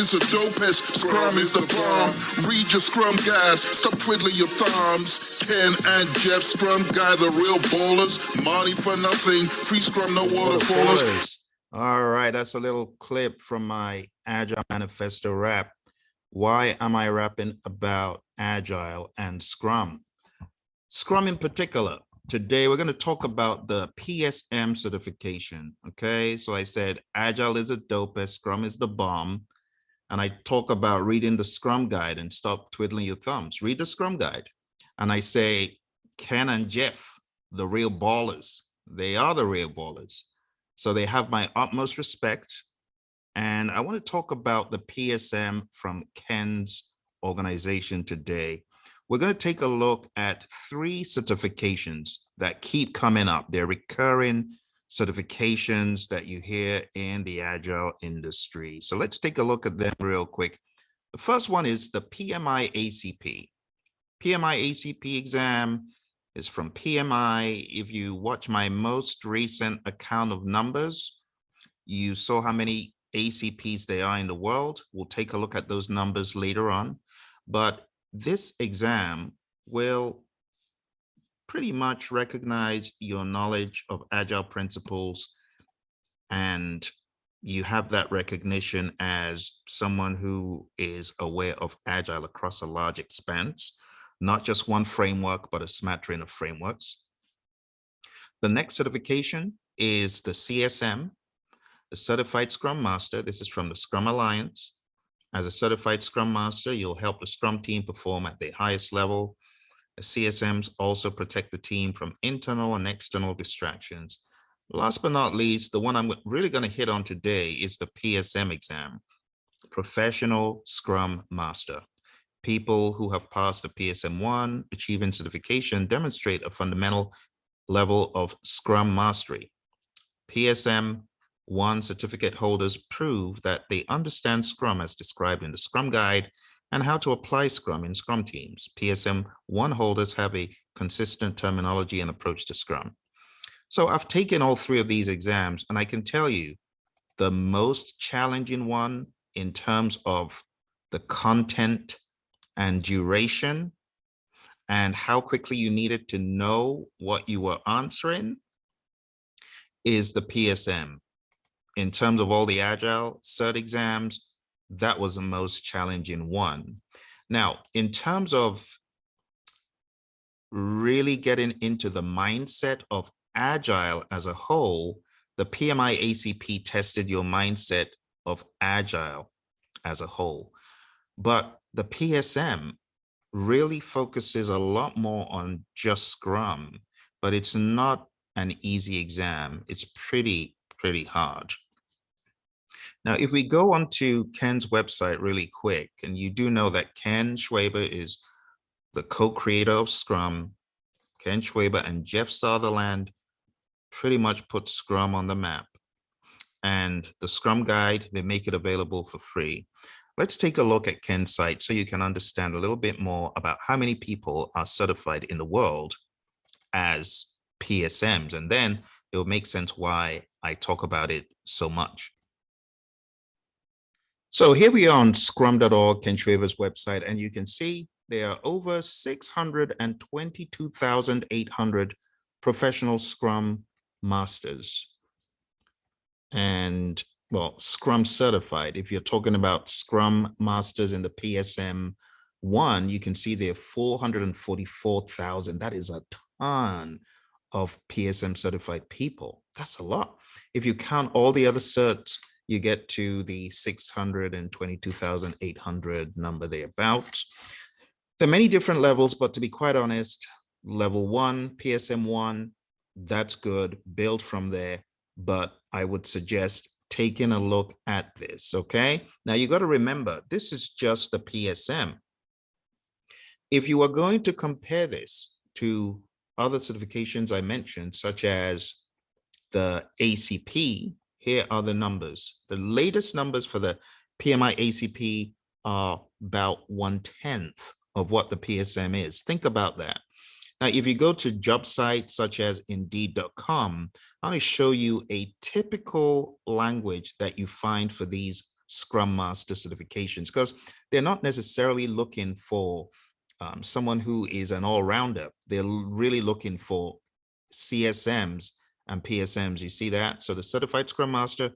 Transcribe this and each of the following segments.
Is a dopest, Scrum is the bomb. Read your Scrum guide, stop twiddling your thumbs. Ken and Jeff, Scrum guy, the real ballers. Money for nothing, free Scrum, no waterfallers. All right, that's a little clip from my Agile Manifesto rap. Why am I rapping about Agile and Scrum? Scrum in particular. Today, we're going to talk about the PSM certification. Okay, so I said Agile is a dopest, Scrum is the bomb. And I talk about reading the Scrum guide and stop twiddling your thumbs. Read the Scrum guide. And I say, Ken and Jeff, the real ballers. They are the real ballers. So they have my utmost respect. And I want to talk about the PSM from Ken's organization today. We're going to take a look at 3 certifications that keep coming up. They're recurring certifications that you hear in the Agile industry. So let's take a look at them real quick. The first one is the PMI-ACP. PMI-ACP exam is from PMI. If you watch my most recent account of numbers, you saw how many ACPs there are in the world. We'll take a look at those numbers later on. But this exam will pretty much recognize your knowledge of Agile principles, and you have that recognition as someone who is aware of Agile across a large expanse, not just one framework, but a smattering of frameworks. The next certification is the CSM, the Certified Scrum Master. This is from the Scrum Alliance. As a certified Scrum Master, you'll help the Scrum team perform at the highest level. The CSMs also protect the team from internal and external distractions. Last but not least, the one I'm really going to hit on today is the PSM exam, Professional Scrum Master. People who have passed the PSM-1 achieving certification demonstrate a fundamental level of Scrum mastery. PSM-1 certificate holders prove that they understand Scrum as described in the Scrum Guide and how to apply Scrum in Scrum teams. PSM-1 holders have a consistent terminology and approach to Scrum. So I've taken all 3 of these exams, and I can tell you the most challenging one in terms of the content and duration and how quickly you needed to know what you were answering is the PSM. In terms of all the Agile cert exams, that was the most challenging one. Now, in terms of really getting into the mindset of Agile as a whole, the PMI-ACP tested your mindset of Agile as a whole. But the PSM really focuses a lot more on just Scrum, but it's not an easy exam. It's pretty hard. Now, if we go onto Ken's website really quick, and you do know that Ken Schwaber is the co-creator of Scrum. Ken Schwaber and Jeff Sutherland pretty much put Scrum on the map. And the Scrum Guide, they make it available for free. Let's take a look at Ken's site so you can understand a little bit more about how many people are certified in the world as PSMs. And then it will make sense why I talk about it so much. So here we are on scrum.org, Ken Schwaber's website, and you can see there are over 622,800 professional Scrum Masters. And well, Scrum certified. If you're talking about Scrum Masters in the PSM-1, you can see there are 444,000. That is a ton of PSM certified people. That's a lot. If you count all the other certs, you get to the 622,800 number thereabouts. There are many different levels, but to be quite honest, level 1, PSM-1, that's good. Build from there. But I would suggest taking a look at this, okay? Now you got to remember, this is just the PSM. If you are going to compare this to other certifications I mentioned, such as the ACP, here are the numbers. The latest numbers for the PMI-ACP are about 1/10 of what the PSM is. Think about that. Now, if you go to job sites such as Indeed.com, I'm going to show you a typical language that you find for these Scrum Master certifications, because they're not necessarily looking for someone who is an all-rounder. They're really looking for CSMs and PSMs. You see that? So the Certified Scrum Master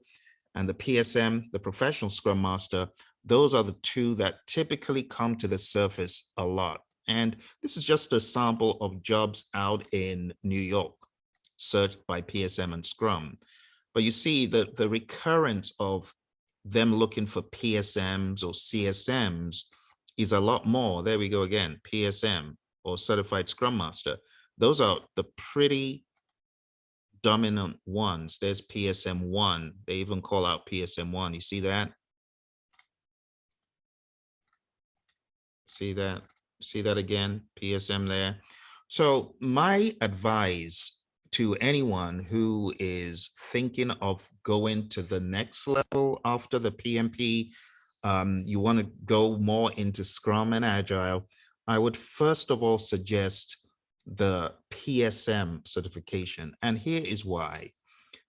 and the PSM, the Professional Scrum Master, those are the two that typically come to the surface a lot. And this is just a sample of jobs out in New York, searched by PSM and Scrum. But you see the recurrence of them looking for PSMs or CSMs is a lot more. There we go again, PSM or Certified Scrum Master. Those are the pretty dominant ones. There's PSM1. They even call out PSM1. You see that? See that? See that again? PSM there. So my advice to anyone who is thinking of going to the next level after the PMP, you want to go more into Scrum and Agile, I would first of all suggest the PSM certification. And here is why.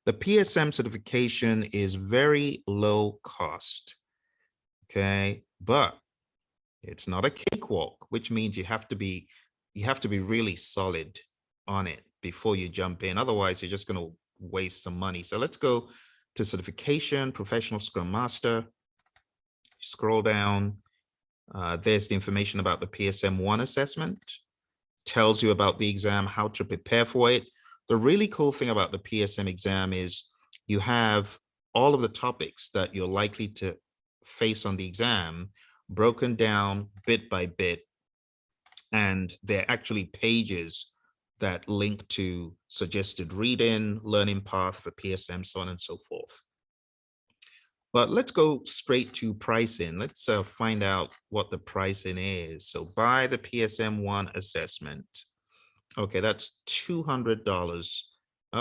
The PSM certification is very low cost, okay? But it's not a cakewalk, which means you have to be really solid on it before you jump in. Otherwise, you're just going to waste some money. So let's go to certification, Professional Scrum Master. Scroll down. There's the information about the PSM1 assessment. Tells you about the exam, how to prepare for it. The really cool thing about the PSM exam is you have all of the topics that you're likely to face on the exam broken down bit by bit, and they're actually pages that link to suggested reading, learning path for PSM, so on and so forth. But let's go straight to pricing. Let's find out what the pricing is. So buy the PSM1 assessment. Okay, that's $200.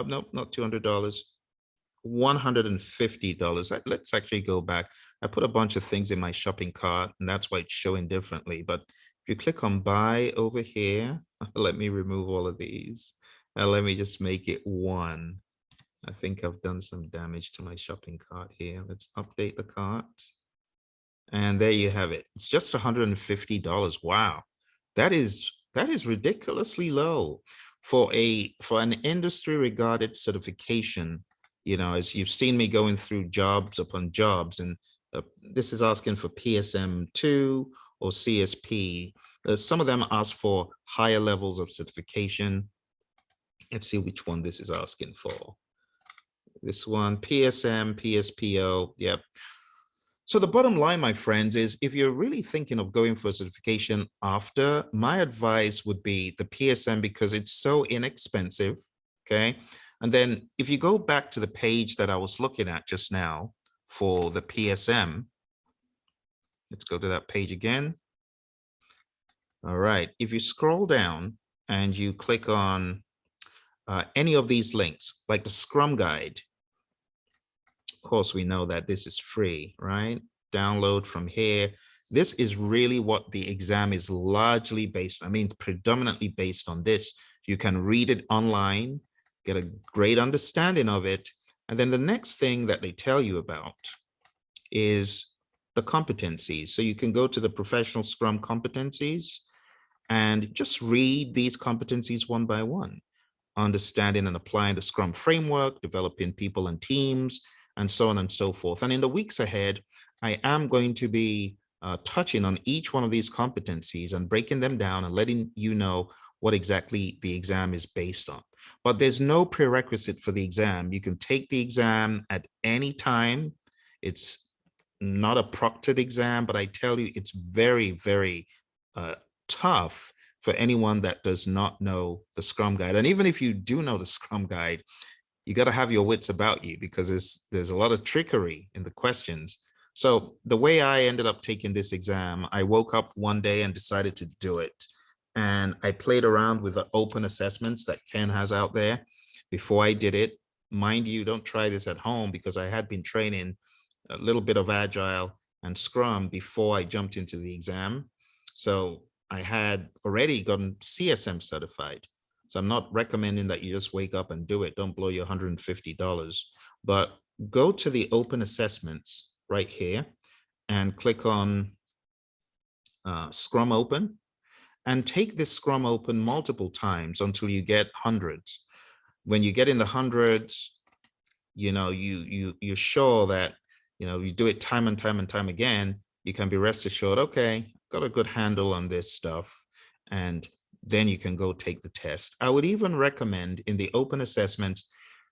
Nope, not $200. $150. Let's actually go back. I put a bunch of things in my shopping cart, and that's why it's showing differently. But if you click on buy over here, let me remove all of these. Let me just make it one. I think I've done some damage to my shopping cart here. Let's update the cart. And there you have it. It's just $150. Wow. That is ridiculously low for an industry regarded certification. You know, as you've seen me going through jobs upon jobs, and this is asking for PSM2 or CSP. Some of them ask for higher levels of certification. Let's see which one this is asking for. This one, PSM, PSPO, yep. So the bottom line, my friends, is if you're really thinking of going for a certification after, my advice would be the PSM because it's so inexpensive, okay? And then if you go back to the page that I was looking at just now for the PSM, let's go to that page again. All right, if you scroll down and you click on any of these links, like the Scrum Guide, of course, we know that this is free, right? Download from here. This is really what the exam is largely based on. I mean, predominantly based on this. You can read it online, get a great understanding of it. And then the next thing that they tell you about is the competencies. So you can go to the Professional Scrum competencies and just read these competencies one by one, understanding and applying the Scrum framework, developing people and teams, and so on and so forth. And in the weeks ahead, I am going to be touching on each one of these competencies and breaking them down and letting you know what exactly the exam is based on. But there's no prerequisite for the exam. You can take the exam at any time. It's not a proctored exam, but I tell you, it's very, very tough for anyone that does not know the Scrum Guide. And even if you do know the Scrum Guide, you got to have your wits about you because there's a lot of trickery in the questions. So the way I ended up taking this exam, I woke up one day and decided to do it. And I played around with the open assessments that Ken has out there before I did it. Mind you, don't try this at home because I had been training a little bit of Agile and Scrum before I jumped into the exam. So I had already gotten CSM certified. So I'm not recommending that you just wake up and do it. Don't blow your $150, but go to the open assessments right here and click on Scrum Open, and take this Scrum Open multiple times until you get hundreds. When you get in the hundreds, you know, you're sure that, you know, you do it time and time and time again, you can be rest assured, okay, got a good handle on this stuff. And then you can go take the test. I would even recommend in the open assessments,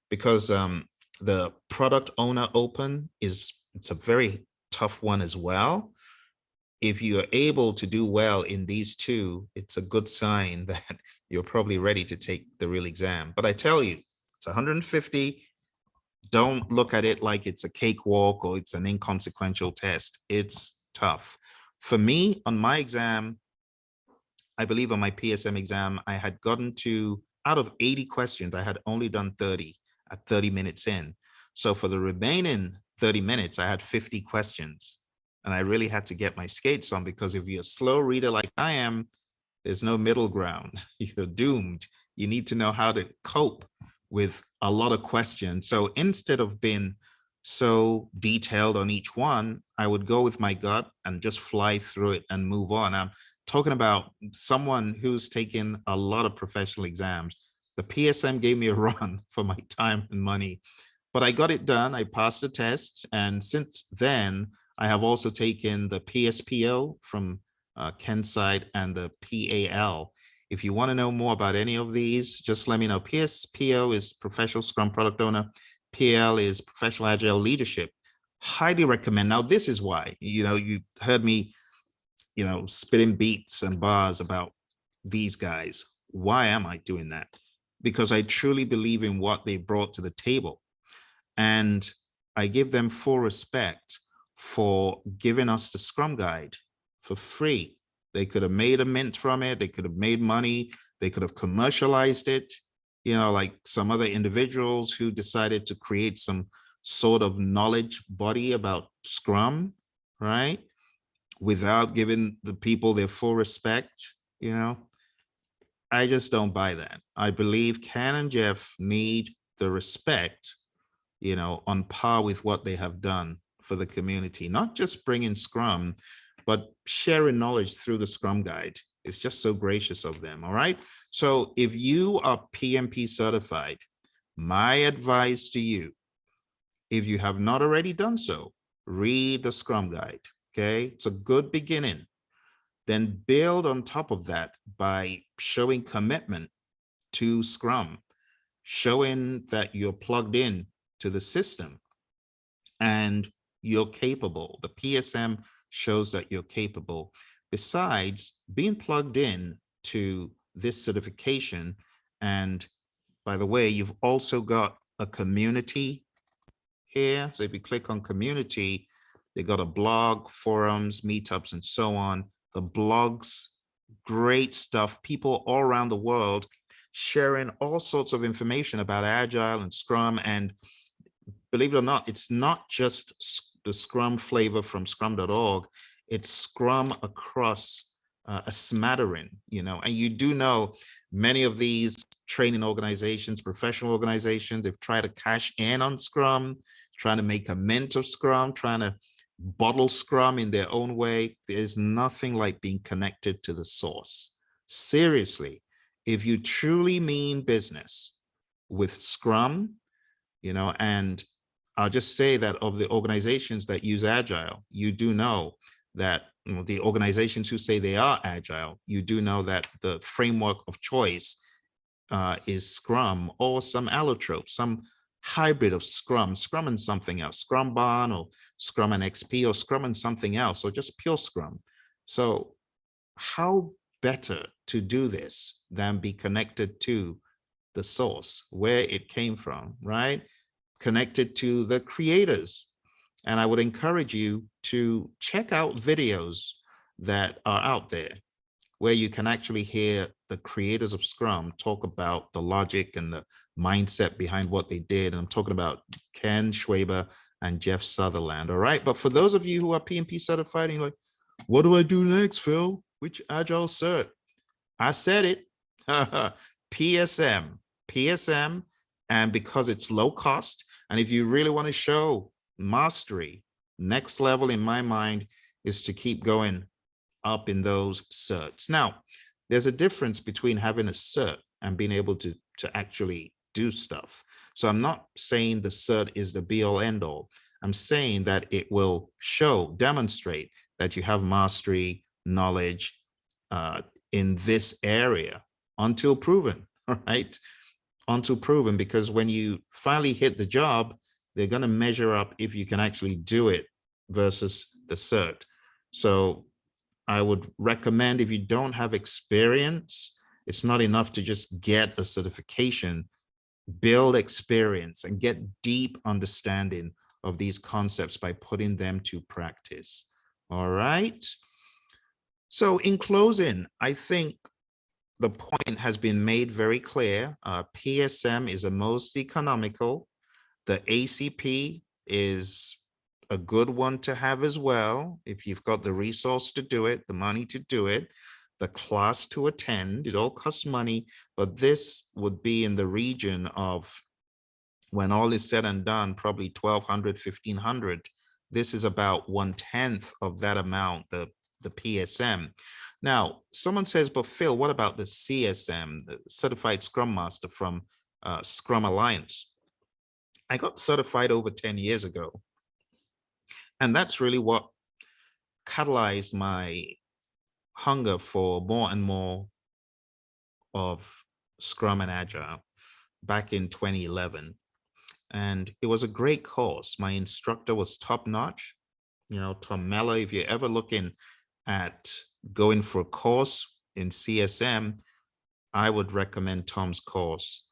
because the product owner open it's a very tough one as well. If you're able to do well in these two, it's a good sign that you're probably ready to take the real exam. But I tell you, it's 150. Don't look at it like it's a cakewalk or it's an inconsequential test. It's tough. For me, on my exam, I believe on my PSM exam, I had gotten to, out of 80 questions, I had only done 30 at 30 minutes in. So for the remaining 30 minutes, I had 50 questions. And I really had to get my skates on, because if you're a slow reader like I am, there's no middle ground. You're doomed. You need to know how to cope with a lot of questions. So instead of being so detailed on each one, I would go with my gut and just fly through it and move on. I'm talking about someone who's taken a lot of professional exams. The PSM gave me a run for my time and money, but I got it done. I passed the test. And since then, I have also taken the PSPO from Kenside and the PAL. If you want to know more about any of these, just let me know. PSPO is Professional Scrum Product Owner. PAL is Professional Agile Leadership. Highly recommend. Now, this is why, you know, you heard me, you know, spitting beats and bars about these guys. Why am I doing that? Because I truly believe in what they brought to the table. And I give them full respect for giving us the Scrum Guide for free. They could have made a mint from it. They could have made money. They could have commercialized it, you know, like some other individuals who decided to create some sort of knowledge body about Scrum, right? Without giving the people their full respect, you know. I just don't buy that. I believe Ken and Jeff need the respect, you know, on par with what they have done for the community, not just bringing Scrum, but sharing knowledge through the Scrum Guide. It's just so gracious of them. All right. So if you are PMP certified, my advice to you, if you have not already done so, read the Scrum Guide. Okay. It's a good beginning. Then build on top of that by showing commitment to Scrum, showing that you're plugged in to the system and you're capable. The PSM shows that you're capable. Besides being plugged in to this certification, and by the way, you've also got a community here. So if you click on community, they got a blog, forums, meetups, and so on. The blogs, great stuff. People all around the world sharing all sorts of information about Agile and Scrum. And believe it or not, it's not just the Scrum flavor from scrum.org. It's Scrum across a smattering, you know, and you do know many of these training organizations, professional organizations, have tried to cash in on Scrum, trying to make a mint of Scrum, trying to bottle Scrum in their own way. There's nothing like being connected to the source. Seriously, if you truly mean business with Scrum, you know, and I'll just say that of the organizations that use Agile, you do know that, you know, the organizations who say they are Agile, you do know that the framework of choice is Scrum or some allotrope, some hybrid of Scrum, Scrum and something else, Scrum Barn or Scrum and XP or Scrum and something else, or just pure Scrum. So how better to do this than be connected to the source, where it came from, right? Connected to the creators. And I would encourage you to check out videos that are out there where you can actually hear the creators of Scrum talk about the logic and the mindset behind what they did. And I'm talking about Ken Schwaber and Jeff Sutherland. All right. But for those of you who are PMP certified, and you're like, what do I do next, Phil? Which Agile cert? I said it. PSM. PSM. And because it's low cost, and if you really want to show mastery, Next level in my mind is to keep going up in those certs. Now, there's a difference between having a cert and being able to actually do stuff. So I'm not saying the cert is the be all end all. I'm saying that it will demonstrate that you have mastery, knowledge in this area until proven, right? Until proven, because when you finally hit the job, they're going to measure up if you can actually do it versus the cert. So I would recommend, if you don't have experience, it's not enough to just get a certification. Build experience and get deep understanding of these concepts by putting them to practice. All right. So in closing, I think the point has been made very clear. PSM is the most economical. The ACP is a good one to have as well, if you've got the resource to do it, the money to do it, the class to attend. It all costs money, but this would be in the region of, when all is said and done, probably 1,200, 1,500. This is about 1/10 of that amount, the PSM. Now, someone says, but Phil, what about the CSM, the Certified Scrum Master from Scrum Alliance? I got certified over 10 years ago. And that's really what catalyzed my hunger for more and more of Scrum and Agile back in 2011. And it was a great course. My instructor was top notch. You know, Tom Mellor, if you're ever looking at going for a course in CSM, I would recommend Tom's course.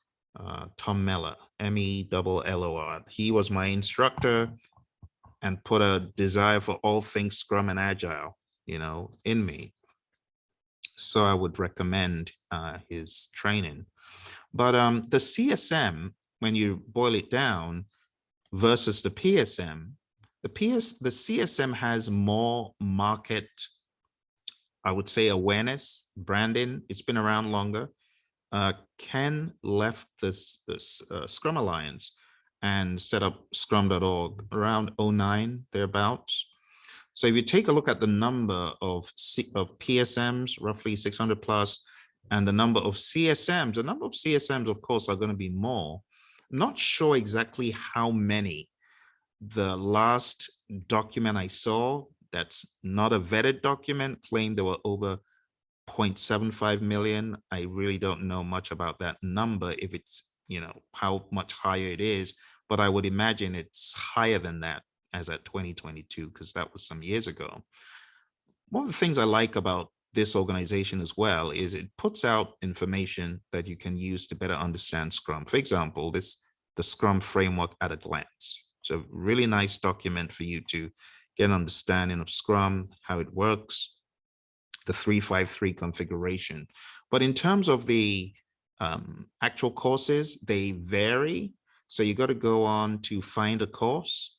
Tom Mellor, Mellor. He was my instructor and put a desire for all things Scrum and Agile, you know, in me. So I would recommend his training. But the CSM, when you boil it down, versus the PSM, the CSM has more market, I would say, awareness, branding. It's been around longer. Ken left this Scrum Alliance and set up scrum.org around 09, thereabouts. So if you take a look at the number of PSMs, roughly 600 plus, and the number of CSMs, of course, are going to be more. I'm not sure exactly how many. The last document I saw, that's not a vetted document, claimed there were over 0.75 million. I really don't know much about that number, if it's, you know, how much higher it is, but I would imagine it's higher than that as at 2022, because that was some years ago. One of the things I like about this organization as well is it puts out information that you can use to better understand Scrum. For example, the Scrum framework at a glance. It's a really nice document for you to get an understanding of Scrum, how it works, the 353 configuration. But in terms of the actual courses, they vary. So you got to go on to find a course.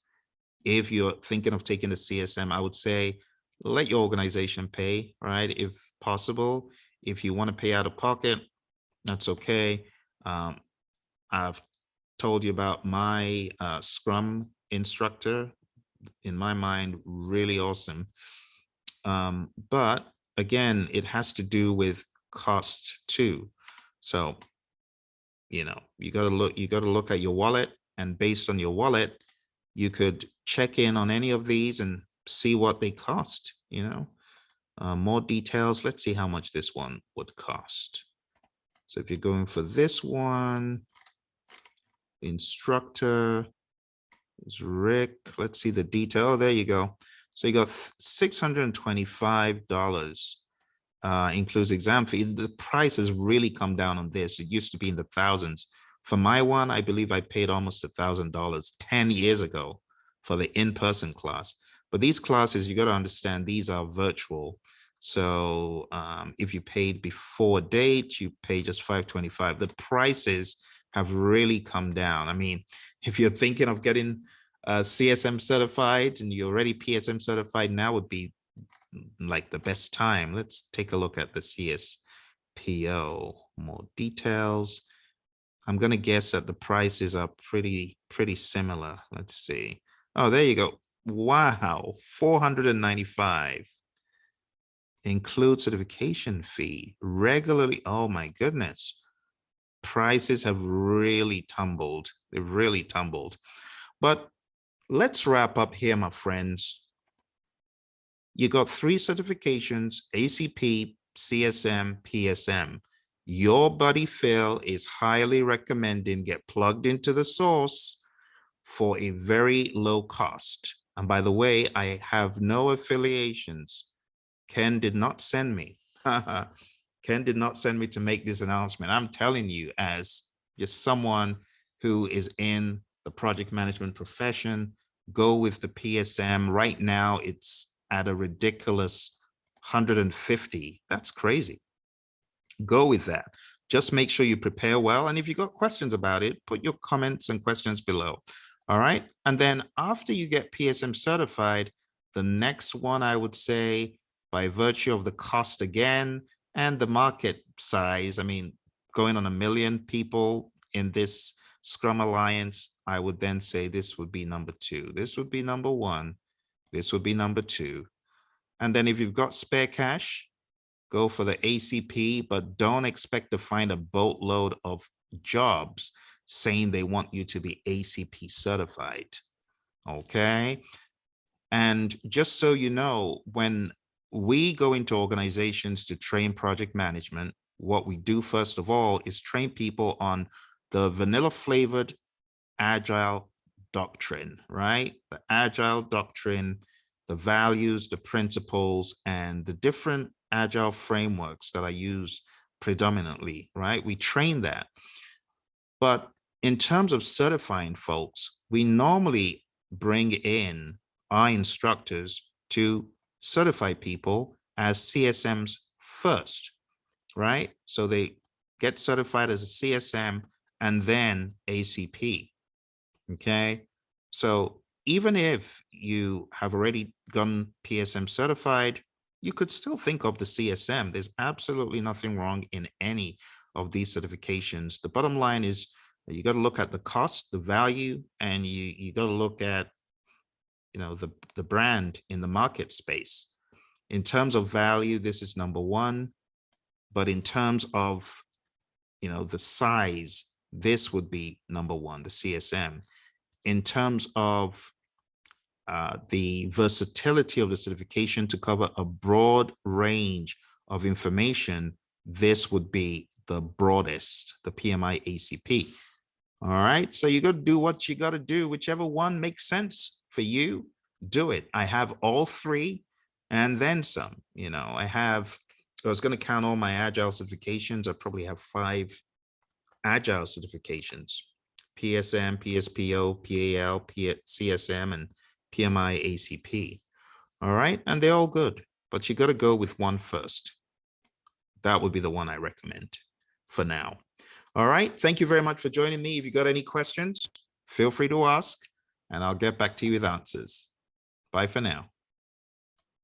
If you're thinking of taking the CSM, I would say let your organization pay, right? If possible. If you want to pay out of pocket, that's okay. I've told you about my Scrum instructor. In my mind, really awesome. But again, it has to do with cost too. So, you know, you got to look at your wallet, and based on your wallet, you could check in on any of these and see what they cost, you know. More details. Let's see how much this one would cost. So if you're going for this one, instructor is Rick. Let's see the detail. Oh, there you go. So you got $625, includes exam fee. The price has really come down on this. It used to be in the thousands. For my one, I believe I paid almost $1,000 10 years ago for the in-person class. But these classes, you got to understand, these are virtual. So if you paid before date, you pay just $525. The prices have really come down. I mean, if you're thinking of getting CSM certified and you're already PSM certified, now would be like the best time. Let's take a look at the CSPO, more details. I'm going to guess that the prices are pretty similar. Let's see. Oh, there you go. Wow, 495. Include certification fee regularly. Oh my goodness. Prices have really tumbled. They've really tumbled. But let's wrap up here, my friends. You got 3 certifications: ACP, CSM, PSM. Your buddy Phil is highly recommending get plugged into the source for a very low cost. And by the way, I have no affiliations. Ken did not send me. Ken did not send me to make this announcement. I'm telling you, as just someone who is in the project management profession, go with the PSM. Right now, it's at a ridiculous 150. That's crazy. Go with that. Just make sure you prepare well. And if you got questions about it, put your comments and questions below. All right. And then after you get PSM certified, the next one, I would say, by virtue of the cost again and the market size, I mean, going on 1 million people in this Scrum Alliance, I would then say this would be number 2. This would be number 1. This would be number 2. And then if you've got spare cash, go for the ACP, but don't expect to find a boatload of jobs saying they want you to be ACP certified. Okay. And just so you know, when we go into organizations to train project management, what we do first of all is train people on the vanilla flavored agile doctrine, right? The agile doctrine, the values, the principles, and the different agile frameworks that I use predominantly, right? We train that. But in terms of certifying folks, we normally bring in our instructors to certify people as CSMs first, right? So they get certified as a CSM and then ACP, okay? So even if you have already gotten PSM certified, you could still think of the CSM. There's absolutely nothing wrong in any of these certifications. The bottom line is that you got to look at the cost, the value, and you got to look at, you know, the brand in the market space. In terms of value, this is number 1, but in terms of, you know, the size, this would be number 1, the CSM. In terms of the versatility of the certification to cover a broad range of information, this would be the broadest, the PMI-ACP. All right, so you got to do what you got to do. Whichever one makes sense for you, do it. I have all 3 and then some. You know, I was going to count all my Agile certifications. I probably have 5 Agile certifications: PSM, PSPO, PAL, CSM, and PMI-ACP. All right, and they're all good, but you got to go with one first. That would be the one I recommend for now. All right, thank you very much for joining me. If you got any questions, feel free to ask, and I'll get back to you with answers. Bye for now.